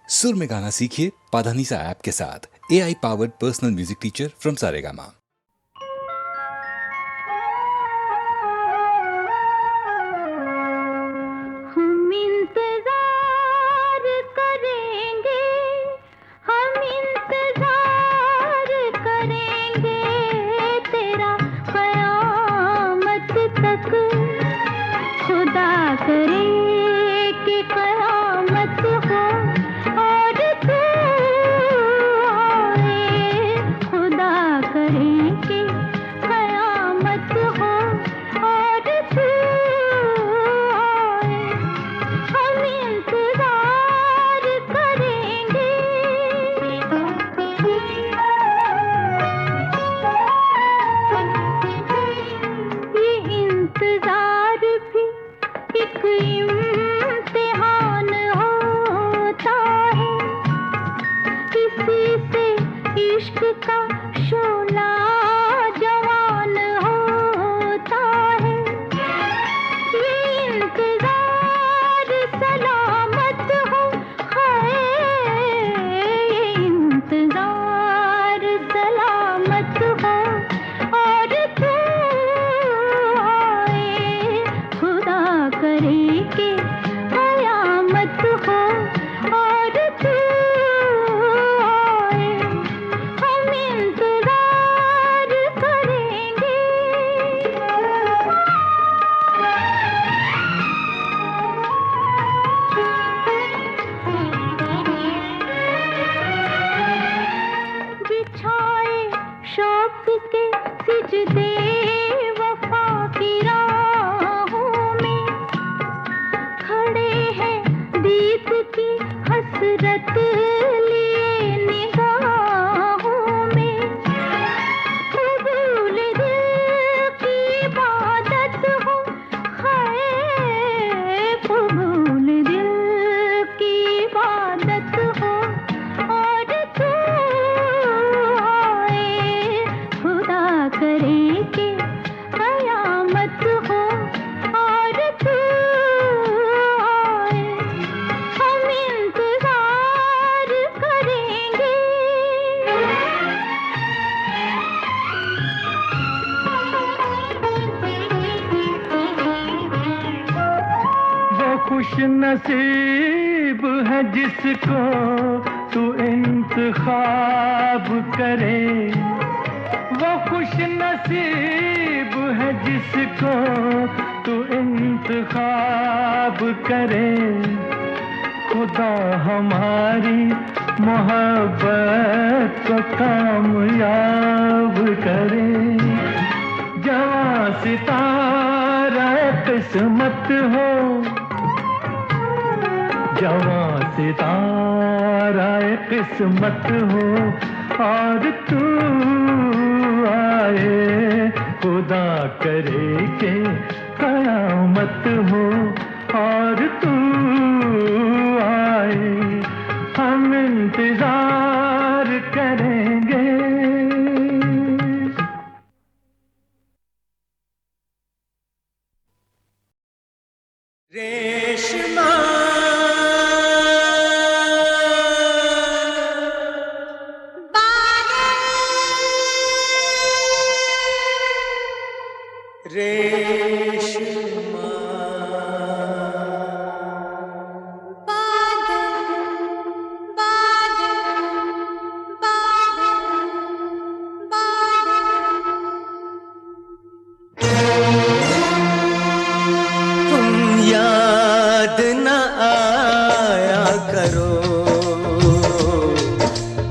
सुर में गाना सीखिए पाधानीसा ऐप के साथ। AI powered personal music teacher from Saregama. हम इंतजार करेंगे, हम इंतजार करेंगे तेरा क़यामत तक। खुदा करे कि क़यामत हो और तू आए। खुदा करे कि क़यामत हो और तू आए। हम इंतजार करेंगे। ये इंतजार भी एक इम्तिहान होता है। किसी से इश्क का शोला जवान होता है। ये इंतजार सलामत हो, हाय ये इंतजार सलामत हो और तू आए। खुदा करे कि क़यामत हो और तू आए। हम इंतजार करेंगे। बिछाए शौक के सिजदे वफा की राहों में, खड़े हैं दीद की हसरत लिए निगाहों में। कबूल दिल की इबादत हो, हाय कबूल दिल की इबादत हो और तू आए। खुदा करे कि क़यामत हो और तू आए। हम इंतजार करेंगे। वो खुश नसीब है जिसको तू इंतखाब करे। वो खुश नसीब है जिसको तू इंतखाब करे। खुदा हमारी मोहब्बत को कामयाब करे। जवां सितारा किस्मत हो, जवां सितारा किस्मत हो और तू आए। खुदा करे कि क़यामत हो और तू आए। हम इंतजार करेंगे। रेशमा रेशमा तुम याद न आया करो,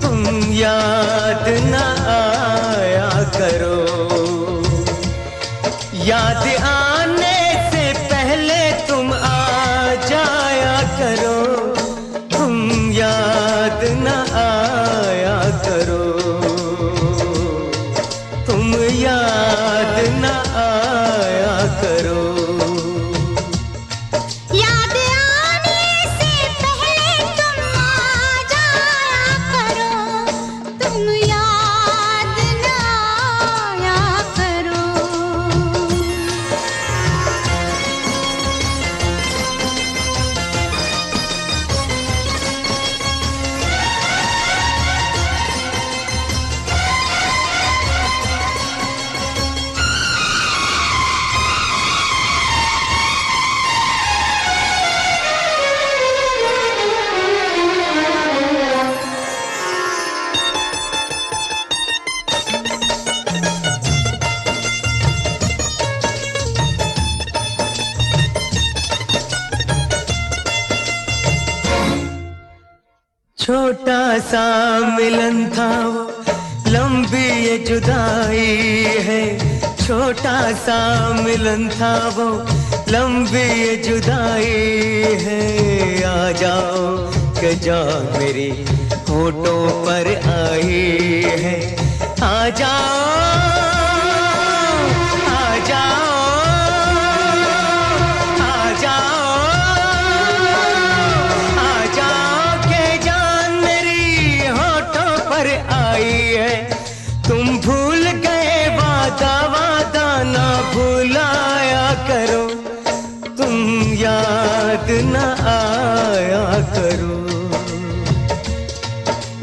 तुम याद न आया करो। याद आने से पहले तुम आ जाया करो। तुम याद न आया करो, तुम याद न आया करो। याद आने से पहले तुम आ जाया करो। तुम याद न आया करो। छोटा सा मिलन था वो, लंबी ये जुदाई है। छोटा सा मिलन था वो, लंबी ये जुदाई है। आ जाओ कि जान मेरी होठों पर आई है। आ जाओ, आ जाओ, आ जाओ, आ जाओ कि जान मेरी होठों पर आई है। तुम भूल गए वादा, वादा ना भुलाया करो। तुम याद न आया करो।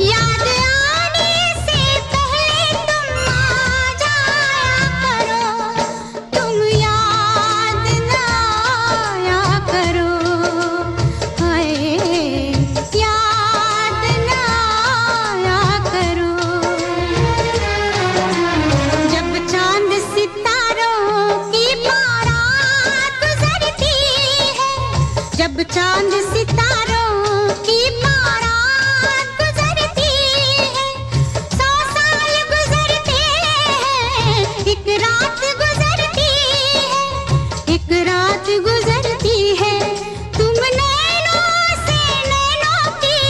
याद आने से पहले तुम आ जाया करो। तुम याद न आया करो। हाय याद न आया करो। जब चांद सितारों की बारात गुजरती है, जब चांद सितारों की बारात गुजरती है, 100 साल गुजरते हैं, एक रात गुजरती है, एक रात गुजरती है। तुम नैनों से नैनों की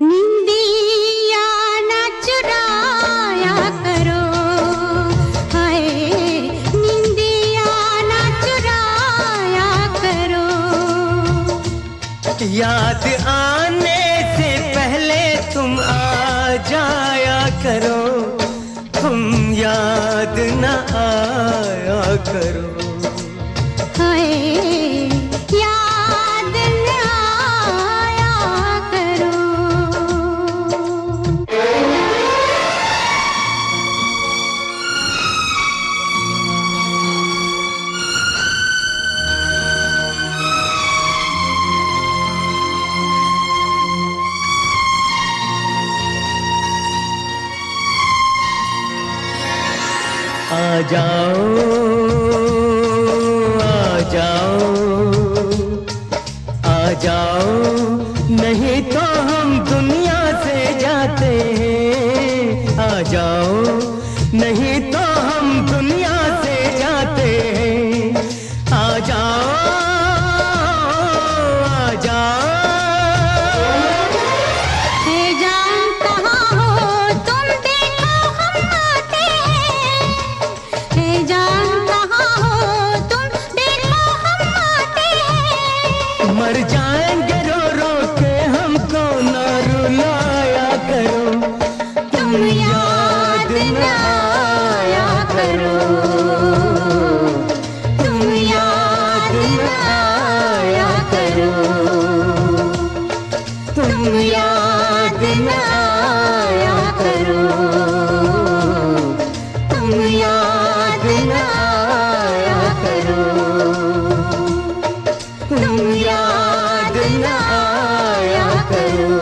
निंदिया ना चुराया करो। हाय निंदिया ना चुराया करो। याद आने से पहले तुम आ जाया करो। तुम याद न आया करो। हाय याद न आया करो। आ जाओ, आ जाओ, आ जाओ, नहीं तो हम दुनिया से जाते हैं। आ जाओ, नहीं तो हम दुनिया से जाते हैं। आ जाओ, आ जाओ। है जान कहाँ हो तुम देखो हम आते हैं। है जान कहाँ हो तुम देखो हम आते हैं। मर जाएंगे रो रो के, हमको ना रुलाया करो। तुम याद न आया करो। तुम याद न आया करो। तुम याद न आया करो। तुम याद न आया करो। तुम याद न आया करो।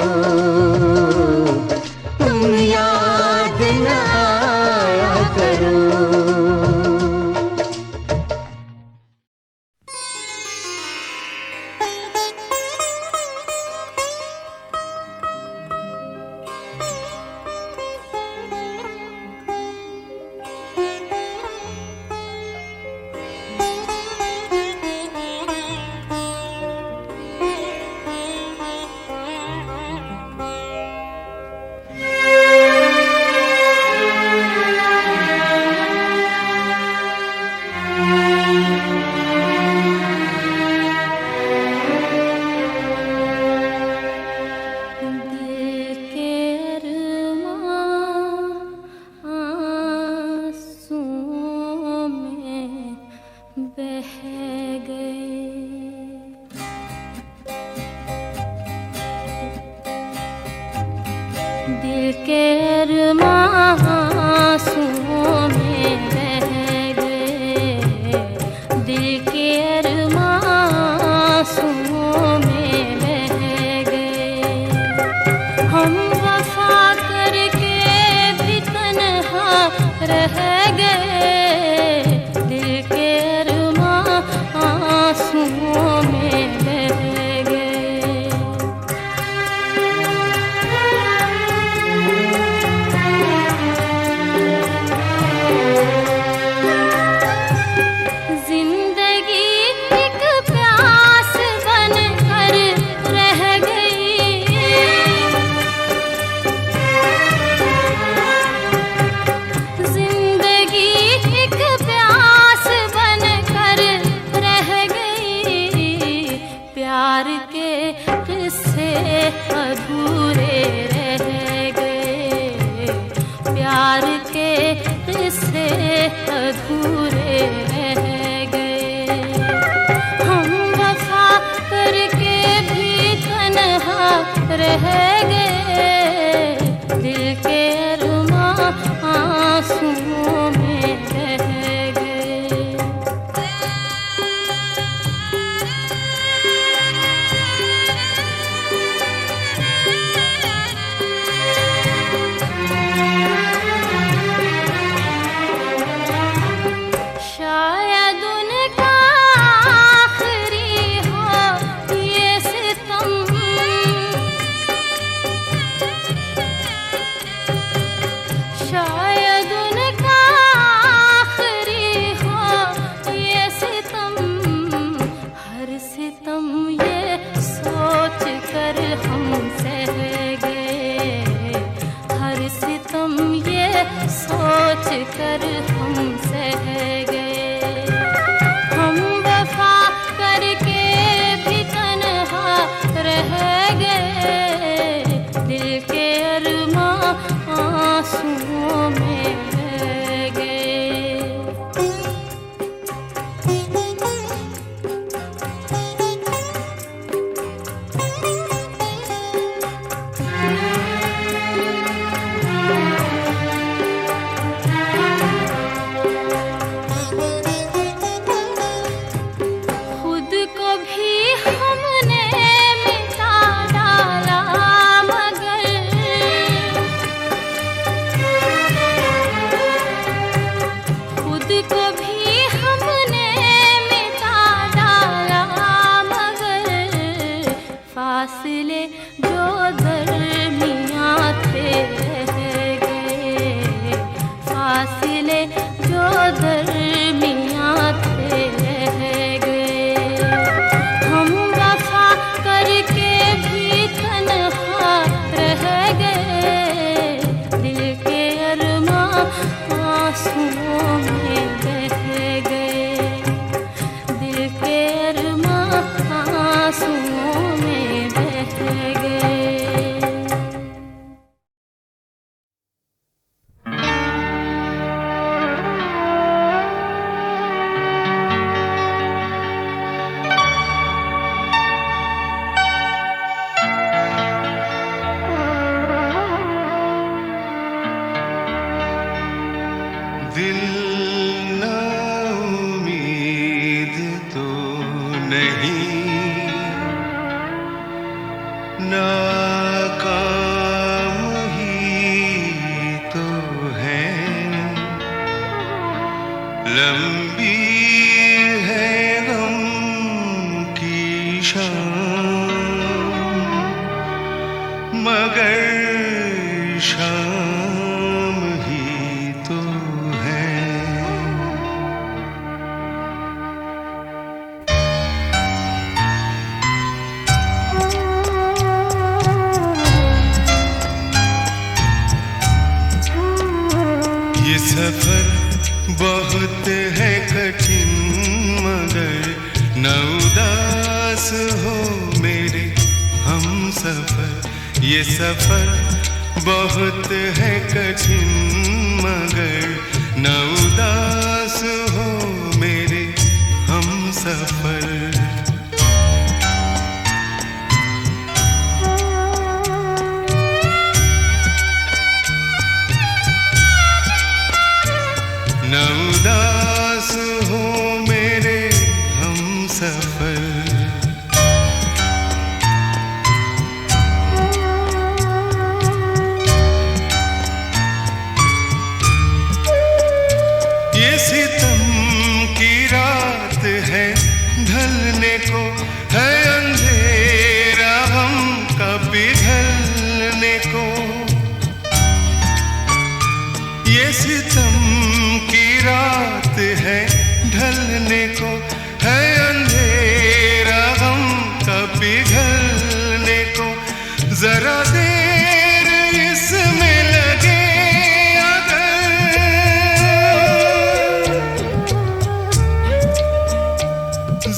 तुम याद न आया करो। दिल के अरमां आंसुओं में बह गए। दिल के अरमां आंसुओं में बह गए। हम वफा करके भी तन्हा रह गए। दिल के अरमां आंसुओं में बह गए। रह गए, दिल के अरमां आंसुओं में रह गए। शायद उनका आखिरी हो ये सितम, शायद उनका आखिरी हो ये सितम। हर सितम ये सोच कर हम सह गए, हर सितम ये सोच कर हम सह गए। हम वफा करके भी तन्हा रह गए, दिल के अरमां आंसुओं में रह गए। खुद को भी हमने मिटा डाला, मगर खुद को भी हमने मिटा डाला, मगर फासले जो दरमियां थे रह गए, फासले जो दरमियां थे रह गए। हम वफा करके भी तन्हा रह गए, दिल के अरमां आंसुओं में बह गए, दिल के अरमां आंसुओं में बह गए। दिल ना उम्मीद तो नहीं, नाकाम ही तो है, लंबी है गम की शाम, मगर शाम ही तो है। ये सफर बहुत है कठिन, मगर न उदास हो मेरे हम सफर। ये सफर बहुत है कठिन, मगर न उदास हो मेरे हम सफर। न उदास हो मेरे हम सफर। ये सितम की रात है, ढलने को है अंधेरा हम का पिघलने को। ये सितम की रात है, ढलने को है अंधेरा गम का पिघलने को। जरा देर इसमें लगे अगर,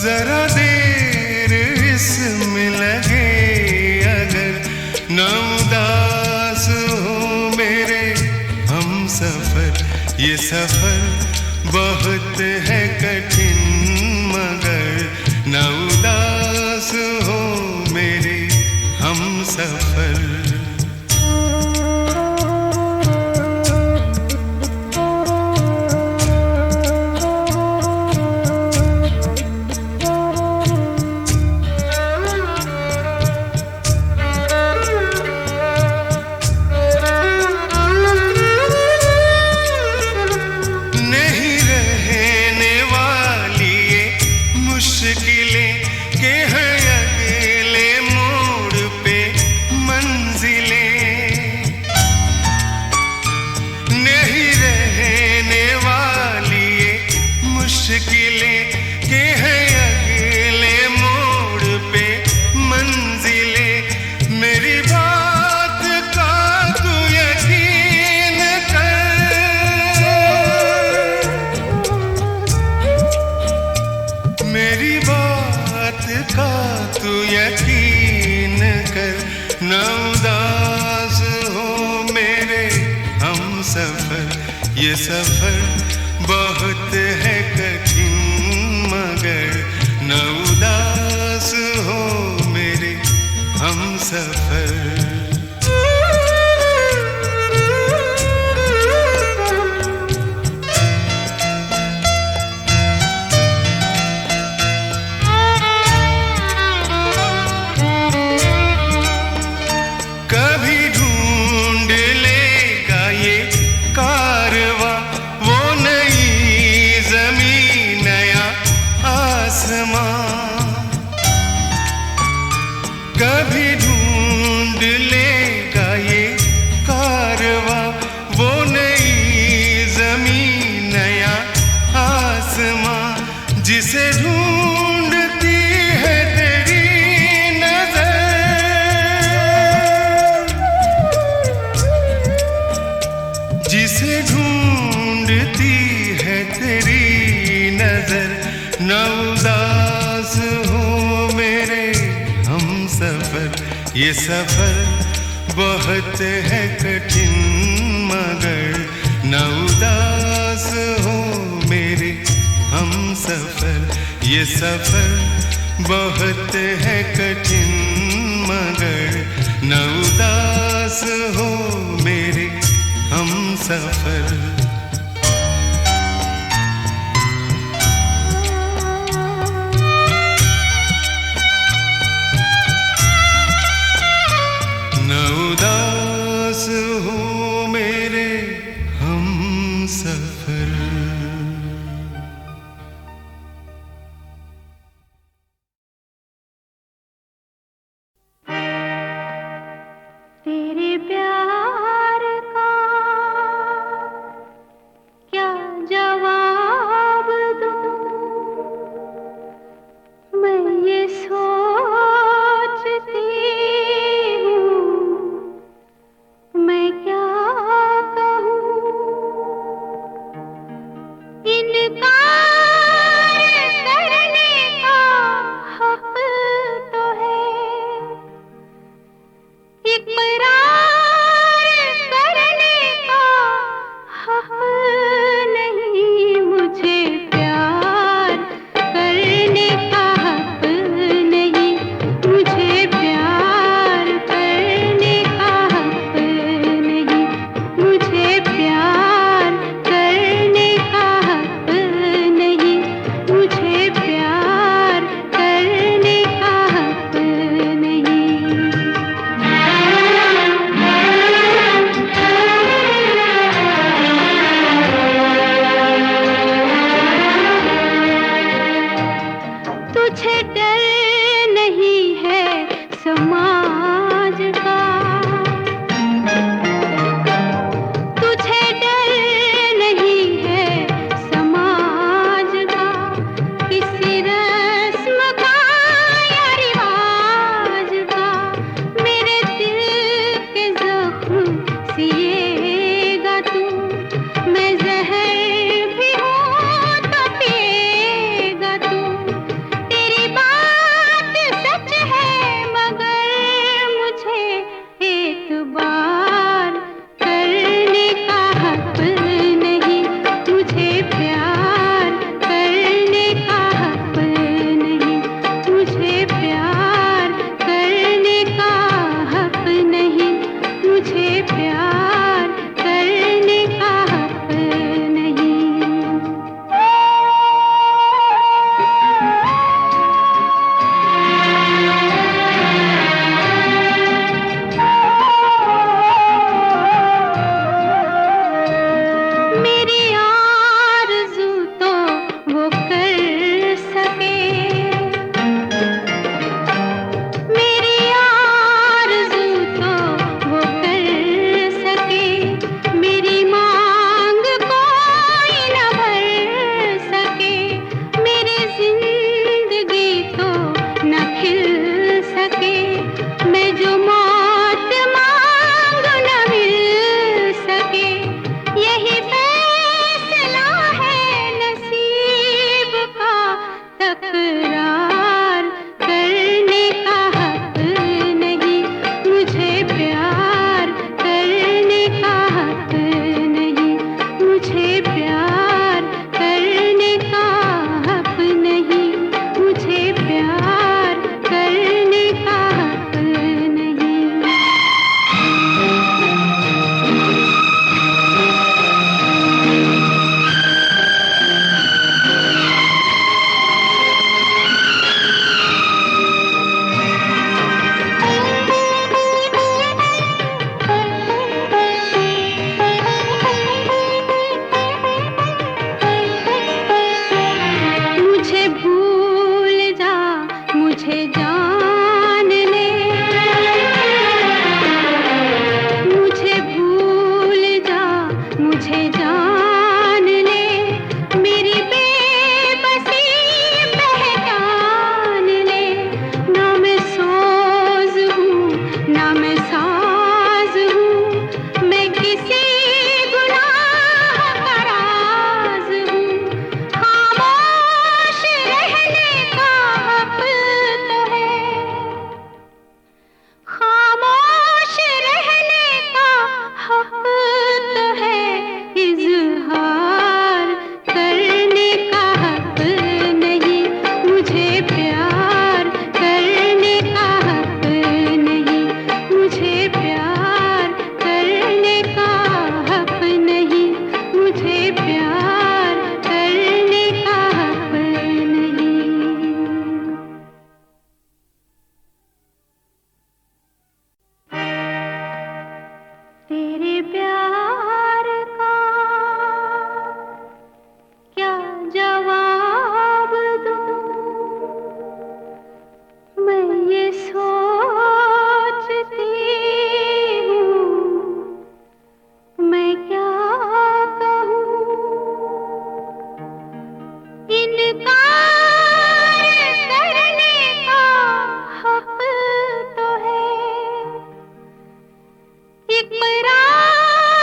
जरा देर इसमें लगे अगर, न उदास हो मेरे हम सफर। ये सफर बहुत है कठिन, मगर न उदास हो मेरे हम सफर। नहीं रहने वाली ये मुश्किलें के हैं अगले मोड़ पे मंजिलें। नहीं रहने वाली ये मुश्किलें के हैं अगले मोड़ पे मंजिलें। मेरी बात का तू यकीन कर, मेरी बात का तू यकीन कर। न उदास हो मेरे हम सफर, ये सफर बहुत है कठिन मगर। न उदास हो मेरे हम सफर। कभी ढूंढ लेगा ये कारवां वो नई जमीन नया आसमां। कभी ढूंढ लेगा ये कारवां वो नई जमीन नया आसमां। जिसे ढूंढती है तेरी नजर, जिसे ढूंढती है तेरी नजर। न उदास हो मेरे हम सफर, ये सफर बहुत है कठिन मगर। न उदास हो मेरे हम सफर, ये सफर बहुत है कठिन मगर। न उदास हो मेरे हम सफर। न उदास हो मेरे हम सफर। तेरे प्यार का क्या जवाब दूं, मैं ये सोचती हूँ, मैं क्या कहूँ। इनकार करने का हक तो है, इकरार तेरे प्यार का क्या जवाब दूं मैं ये सोचती हूँ मैं क्या कहूँ इनकार करने का हक तो है इकरार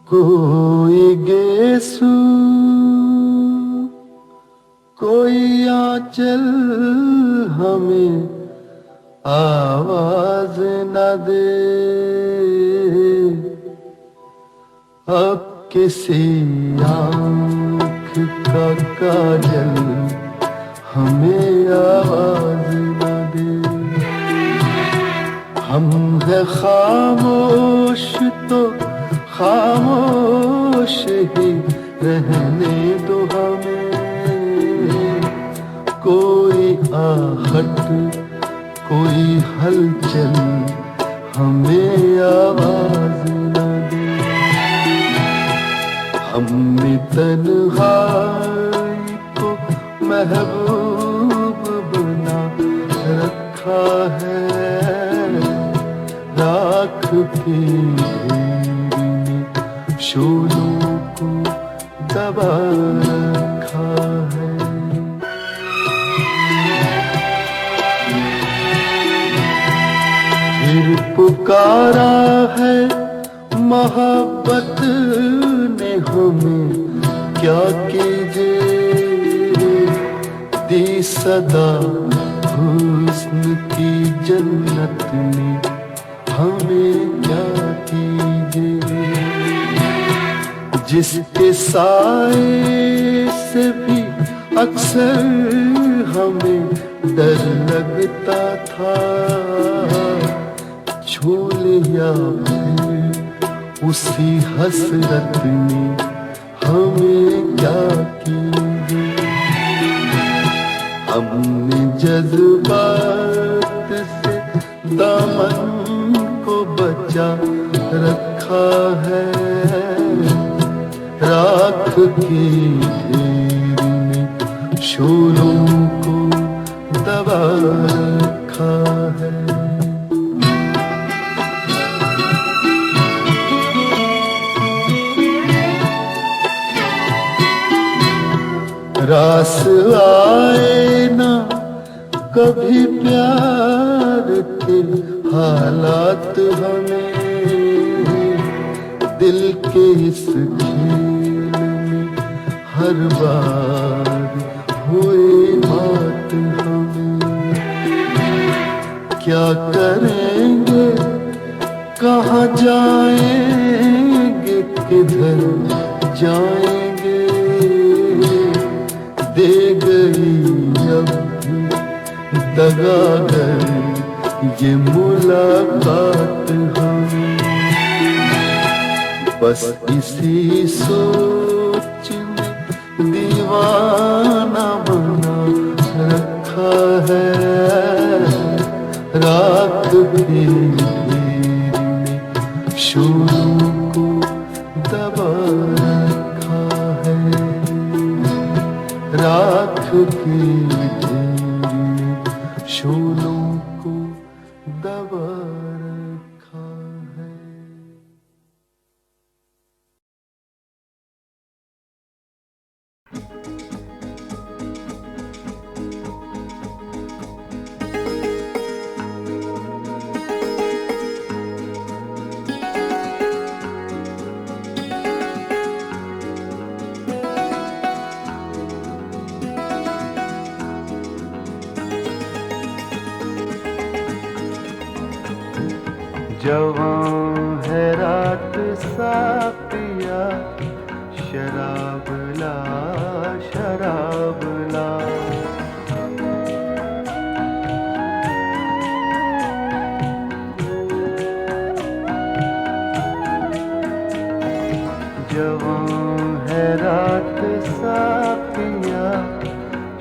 कोई गेसु कोई आंचल हमें आवाज न दे, अब किसी आँख का काजल हमें आवाज न दे। हम है खामोश तो खामोश ही रहने दो हमें, कोई आहट कोई हलचल हमें आवाज न दे। हमने तन्हाई को महबूब बना रखा है, राख के शोलों को दबा रखा है। फिर पुकारा है मोहब्बत ने हमें, क्या कीजिए दी सदा हुस्न की जन्नत ने हमें, क्या कीजिए जिसके साए से भी अक्सर हमें डर लगता था, छू लिया फिर उसी हसरत ने हमें, क्या कीजिए। हमने जज्बात से दामन को बचा रखा है, राख की ढेर ने शोलों को दबा रखा है। रास आए ना कभी प्यार के हालात हमें, दिल के इस खेल में हर बार हुए मात हमें, क्या करेंगे कहाँ जाएंगे किधर जाएंगे, दे गई अब भी दगागर ये मुलाकात हमें, बस इसी सोच में दीवाना बना रखा है, रात भी शोलों को दबा रखा है, राख की शोलों को दबा रखा है। जवां है रात साथिया, शराब ला शराब ला, जवां है रात साथिया,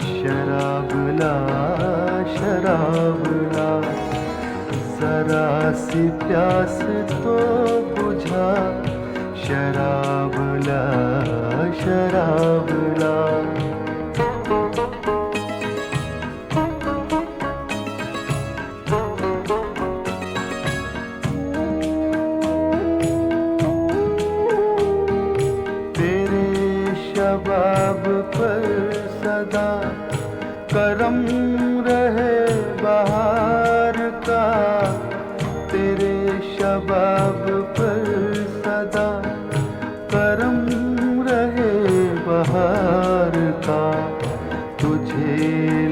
शराब ला शराब ला, जरा सी प्यास तो बुझा, शराब ला शराब ला। तेरे शबाब पर सदा करम रहे बहार का, तेरे शबाब पर सदा बहार का। तुझे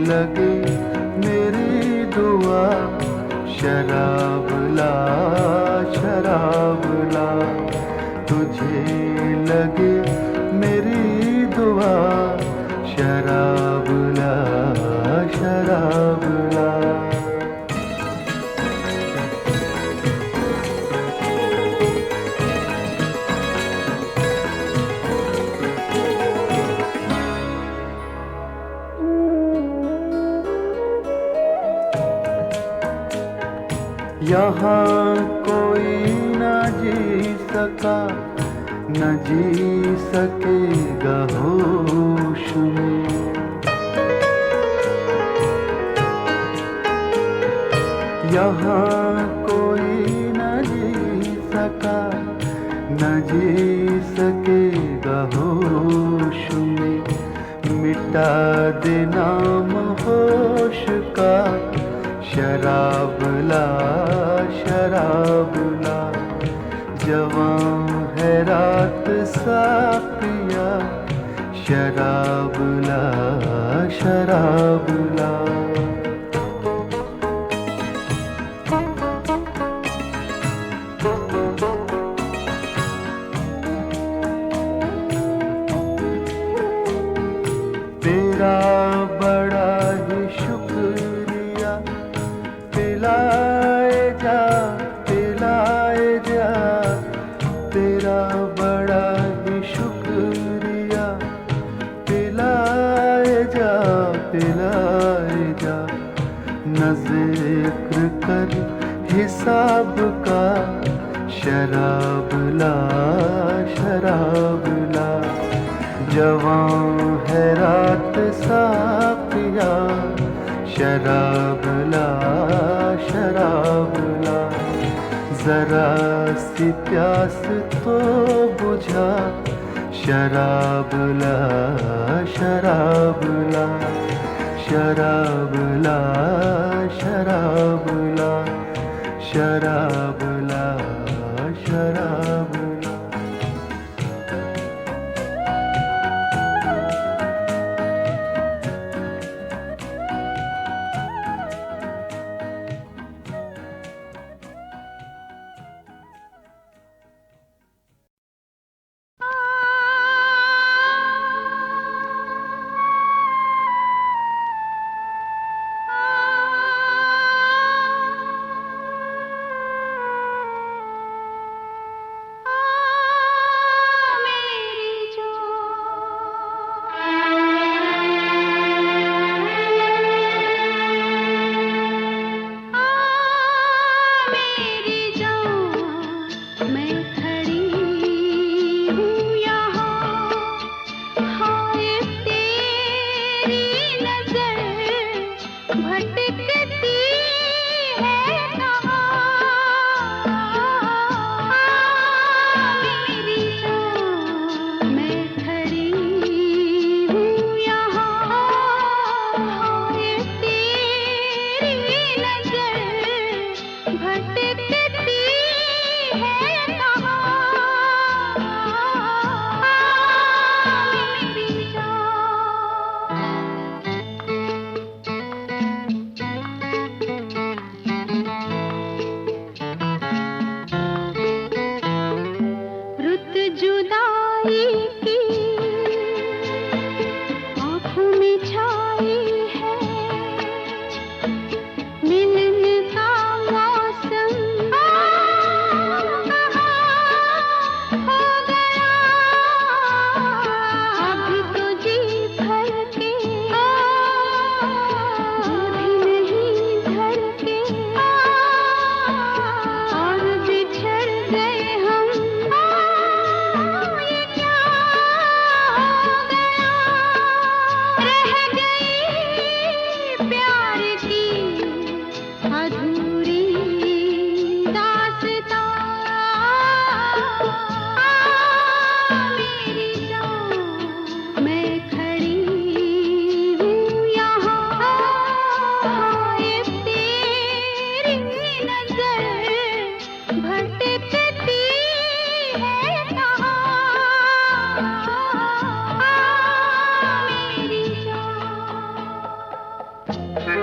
लगे मेरी दुआ, शराब ला शराब ला। तुझे लगे मेरी दुआ, शराब ला शराब ला। यहाँ कोई न जी सका, न जी सकेगा होश में। यहाँ कोई न जी सका, न जी सकेगा होश में। मिटा दे नाम होश का, शराब ला शराब ला। जवां है रात साकिया, शराब ला शराब ला। तेरा बड़ा ही शुक्रिया, पिलाए जा पिलाए जा। तेरा बड़ा ही शुक्रिया, पिलाए जा पिलाए जा। न जिक्र कर हिसाब का, शराब ला शराब ला। जवां है रात साकिया, शराब ला शराब ला। जरा सी प्यास तो बुझा, शराब ला शराब ला। शराब ला शराब ला। शराब ला शराब ला। है